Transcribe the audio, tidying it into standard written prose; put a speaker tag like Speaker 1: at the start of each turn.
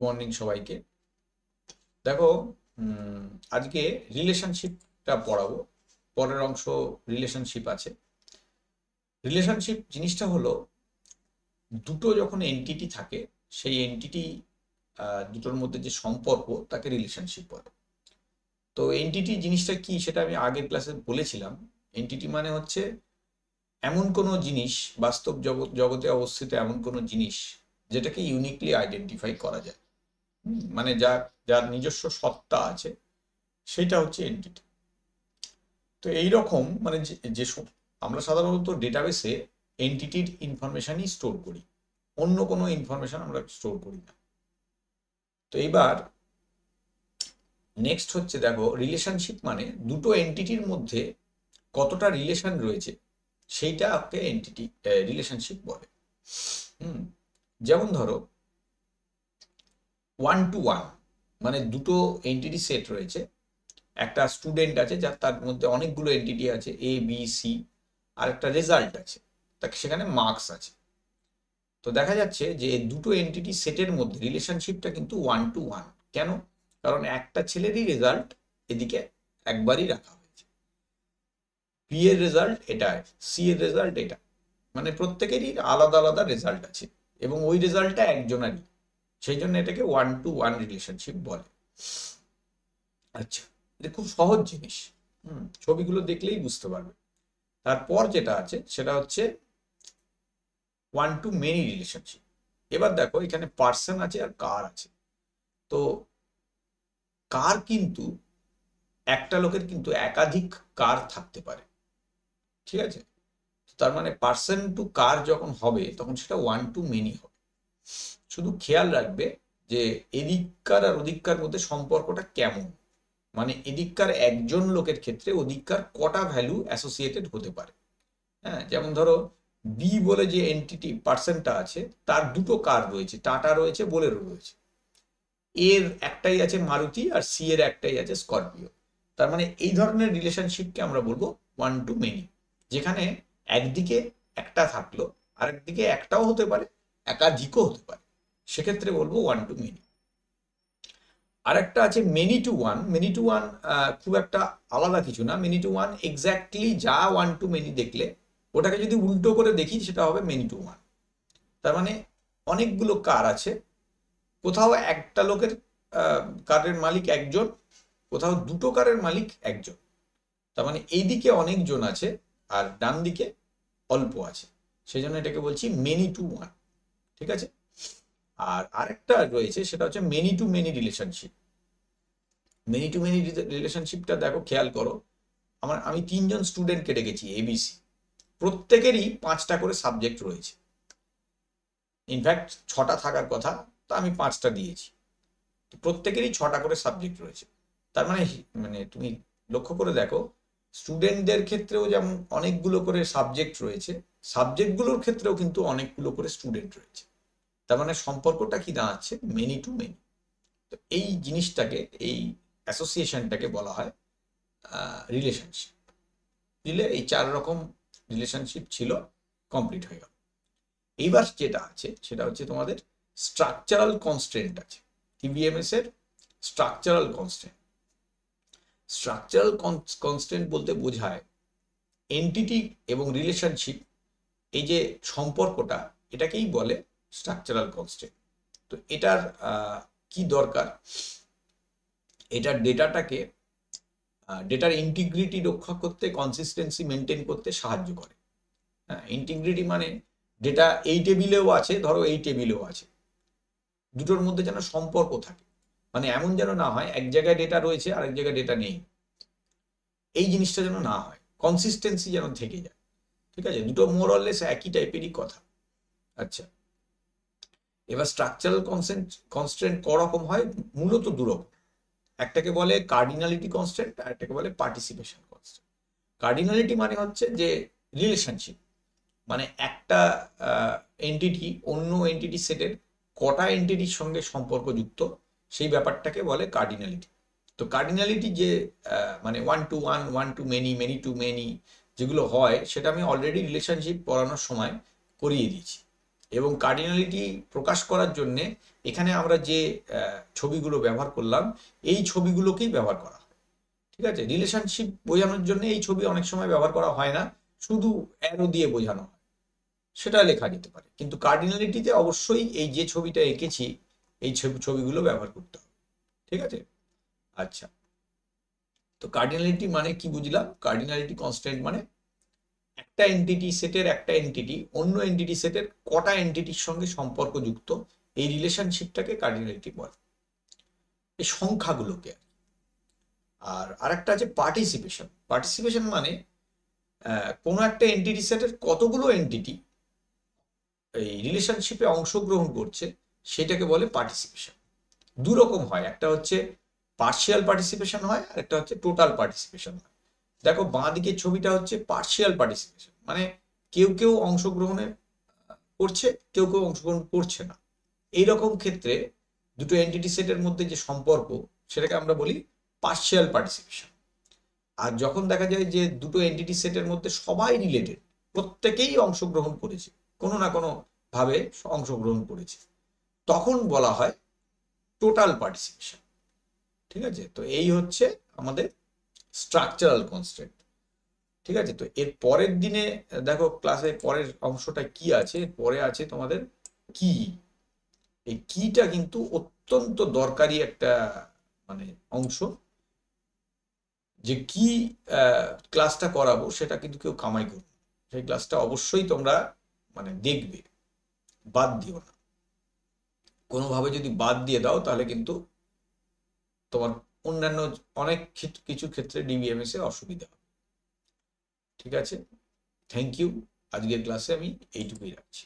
Speaker 1: Morning সবাইকে। দেখো, আজকে রিলেশনশিপটা পড়াবো। পরের অংশ রিলেশনশিপ আছে। রিলেশনশিপ জিনিসটা হলো, দুটো যখন এন্টিটি থাকে, সেই এন্টিটি দুটোর মধ্যে যে সম্পর্ক তাকে রিলেশনশিপ বলে। তো এন্টিটি জিনিসটা কি সেটা আমি আগের ক্লাসে বলেছিলাম। এন্টিটি মানে হচ্ছে এমন কোনো জিনিস, বাস্তব জগতে অবস্থিত এমন কোনো জিনিস যেটাকে ইউনিকলি আইডেন্টিফাই করা যায়। মানে যার যার নিজস্ব সত্তা আছে, সেটা হচ্ছে এন্টিটি। তো এই রকম মানে আমরা সাধারণত ডেটাবেসে এন্টিটির ইনফরমেশনই স্টোর করি, অন্য কোনো ইনফরমেশন আমরা স্টোর করি না। তো এইবার নেক্সট হচ্ছে, দেখো, রিলেশনশিপ মানে দুটো এন্টিটির মধ্যে কতটা রিলেশন রয়েছে সেইটাকে এন্টিটি রিলেশনশিপ বলে। হুম যেমন ধরো, ওয়ান টু ওয়ান মানে দুটো এন্টিটি সেট রয়েছে। একটা স্টুডেন্ট আছে, যার তার মধ্যে অনেকগুলো এন্টিটি আছে, এ বি সি, আর একটা রেজাল্ট আছে, তাকে সেখানে মার্কস আছে। তো দেখা যাচ্ছে যে এই দুটো এন্টিটি সেটের মধ্যে রিলেশনশিপটা কিন্তু ওয়ান টু ওয়ান। কেন? কারণ একটা ছেলেরই রেজাল্ট এদিকে একবারই রাখা হয়েছে, বি এর রেজাল্ট এটা, সি এর রেজাল্ট এটা, মানে প্রত্যেকেরই আলাদা আলাদা রেজাল্ট আছে, এবং ওই রেজাল্টটা একজনেরই। সেই জন্য এটাকে ওয়ান টু ওয়ান রিলেশনশিপ বলে। আচ্ছা, এটা খুব সহজ জিনিস। ছবিগুলো দেখলেই বুঝতে পারবে। তারপর যেটা আছে সেটা হচ্ছে ওয়ান টু মেনি রিলেশনশিপ। এবার দেখো, এখানে পার্সন আছে আর কার আছে। তো কার কিন্তু, একটা লোকের কিন্তু একাধিক কার থাকতে পারে, ঠিক আছে? তার মানে পার্সন টু কার যখন হবে তখন সেটা ওয়ান টু মেনি হবে। শুধু খেয়াল রাখবে যে এদিককার আর ওদিককার মধ্যে সম্পর্কটা কেমন, মানে এদিককার একজন লোকের ক্ষেত্রে ওদিককার কটা ভ্যালু অ্যাসোসিয়েটেড হতে পারে। হ্যাঁ, যেমন ধরো, বি বলে যে এন্টিটি পার্সনটা আছে, তার দুটো কার রয়েছে, টাটা রয়েছে, বোলেরো রয়েছে। এর একটাই আছে মারুতি, আর সি এর একটাই আছে স্করপিও। তার মানে এই ধরনের রিলেশনশিপকে আমরা বলবো ওয়ান টু মেনি, যেখানে একদিকে একটা থাকলো, আরেকদিকে একটাও হতে পারে, একাধিকও হতে পারে, সেক্ষেত্রে বলবো ওয়ান টু মেনি। আরেকটা আছে many to one. Many to one খুব একটা আলাদা কিছু না। মেনি টু ওয়ান এক্স্যাক্টলি যা ওয়ান টু মেনি দেখলে, ওটাকে যদি উল্টো করে দেখি সেটা হবে মেনি টু ওয়ান। তার মানে অনেকগুলো কার আছে, কোথাও একটা লোকের কারের মালিক একজন, কোথাও দুটো কারের মালিক একজন। তার মানে এইদিকে অনেকজন আছে আর ডান দিকে অল্প আছে, সেই জন্য এটাকে বলছি মেনি টু ওয়ান। ঠিক আছে? আর আরেকটা রয়েছে, সেটা হচ্ছে many to many relationship. Many to many রিলেশনশিপটা দেখো, খেয়াল করো, আমি তিনজন স্টুডেন্টকে রেখেছি এবিসি, প্রত্যেকেরই 5টা করে সাবজেক্ট রয়েছে। ইনফ্যাক্ট 6টা থাকার কথা, তো আমি 5টা দিয়েছি। তো প্রত্যেকেরই 6টা করে সাবজেক্ট রয়েছে। তার মানে মানে তুমি লক্ষ্য করে দেখো, স্টুডেন্টদের ক্ষেত্রেও যেমন অনেকগুলো করে সাবজেক্ট রয়েছে, সাবজেক্টগুলোর ক্ষেত্রেও কিন্তু অনেকগুলো করে স্টুডেন্ট রয়েছে। তার মানে সম্পর্কটা কি দাঁড়াচ্ছে? Many to many. তো এই জিনিসটাকে, এই অ্যাসোসিয়েশনটাকে বলা হয় রিলেশনশিপ। দিলে এই 4 রকম রিলেশনশিপ ছিল, কমপ্লিট হয়ে গেল। এইবার যেটা আছে সেটা হচ্ছে তোমাদের স্ট্রাকচারাল কনস্ট্রেন্ট আছে। ইভিএমএস এর স্ট্রাকচারাল কনস্ট্রেন্ট। স্ট্রাকচারাল কনস্ট্রেন্ট বলতে বোঝায় এন্টিটি এবং রিলেশনশিপ, এই যে সম্পর্কটা, এটাকেই বলে স্ট্রাকচারাল কনস্ট্রেন্ট। তো এটার কি দরকার? এটার ডেটার ইন্টিগ্রিটি রক্ষা করতে, কনসিস্টেন্সি মেনটেন করতে সাহায্য করে। হ্যাঁ, ইন্টিগ্রিটি মানে ডেটা এই টেবিলেও আছে, ধরো এই টেবিলেও আছে, দুটোর মধ্যে যেন সম্পর্ক থাকে। মানে এমন যেন না হয় এক জায়গায় ডেটা রয়েছে আর এক জায়গায় ডেটা নেই, এই জিনিসটা যেন না হয়, কনসিস্টেন্সি যেন থেকে যায়। ঠিক আছে? দুটো মোরলেস একই টাইপেরই কথা। আচ্ছা, এবার স্ট্রাকচারাল কনস্ট্রেন্ট করকম হয়? মূলত দুরকম। একটাকে বলে কার্ডিনালিটি কনস্ট্রেন্ট, আর একটাকে বলে পার্টিসিপেশন কনস্ট্রেন্ট। কার্ডিনালিটি মানে হচ্ছে যে রিলেশনশিপ, মানে একটা এন্টিটি অন্য এন্টিটি সেটের কটা এন্টিটির সঙ্গে সম্পর্কযুক্ত, সেই ব্যাপারটাকে বলে কার্ডিনালিটি। তো কার্ডিনালিটি যে মানে one to one, one to many, many to many যেগুলো হয়, সেটা আমি অলরেডি রিলেশনশিপ পড়ানোর সময় করিয়ে দিয়েছি। এবং কার্ডিনালিটি প্রকাশ করার জন্যে এখানে আমরা যে ছবিগুলো ব্যবহার করলাম এই ছবিগুলোকেই ব্যবহার করা হয়। ঠিক আছে, রিলেশনশিপ বোঝানোর জন্য এই ছবি অনেক সময় ব্যবহার করা হয় না, শুধু অ্যারো দিয়ে বোঝানো হয়, সেটা লেখা যেতে পারে। কিন্তু কার্ডিনালিটিতে অবশ্যই এই যে ছবিটা এঁকেছি এই ছবিগুলো ব্যবহার করতে হবে। ঠিক আছে, আচ্ছা। তো কার্ডিনালিটি মানে কি বুঝলাম? কার্ডিনালিটি কনস্ট্যান্ট মানে একটা এন্টিটি সেটের একটা এন্টিটি অন্য এন্টিটি সেটের কটা এন্টিটির সঙ্গে সম্পর্কযুক্ত, এই রিলেশনশিপটাকে কার্ডিনালিটি বলে, এই সংখ্যাগুলোকে। আর আরেকটা আছে পার্টিসিপেশন। পার্টিসিপেশন মানে কোনো একটা এন্টিটি সেটের কতগুলো এন্টিটি এই রিলেশনশিপে অংশগ্রহণ করছে সেটাকে বলে পার্টিসিপেশন। দু রকম হয়, একটা হচ্ছে পার্শিয়াল পার্টিসিপেশন হয় আর একটা হচ্ছে টোটাল পার্টিসিপেশন হয়। দেখো বাঁ দিকের ছবিটা হচ্ছে পার্শিয়াল পার্টিসিপেশন, মানে কেউ কেউ অংশগ্রহণে করছে, কেউ কেউ অংশগ্রহণ করছে না। এইরকম ক্ষেত্রে দুটো এন্টিটি সেটের মধ্যে যে সম্পর্ক সেটাকে আমরা বলি পার্শিয়াল পার্টিসিপেশন। আর যখন দেখা যায় যে দুটো এন্টিটি সেটের মধ্যে সবাই রিলেটেড, প্রত্যেকেই অংশগ্রহণ করেছে, কোনো না কোনো ভাবে অংশগ্রহণ করেছে, তখন বলা হয় টোটাল পার্টিসিপেশন। ঠিক আছে, তো এই হচ্ছে আমাদের স্ট্রাকচারাল কনস্ট্যান্ট। ঠিক আছে, তো এর পরের দিনে দেখো ক্লাসে পরের অংশটা কি আছে, পরে আছে তোমাদের কি। এই কিটা কিন্তু অত্যন্ত দরকারি একটা মানে অংশ। যে কি ক্লাসটা করাবো সেটা কিন্তু কেউ কামাই করবে, সেই ক্লাসটা অবশ্যই তোমরা মানে দেখবে, বাদ দিও না। কোনোভাবে যদি বাদ দিয়ে দাও তাহলে কিন্তু তোমার অন্যান্য অনেক কিছু ক্ষেত্রে ডিবিএমএস এ অসুবিধা হবে। ঠিক আছে, থ্যাংক ইউ। আজকের ক্লাসে আমি এইটুকুই রাখছি।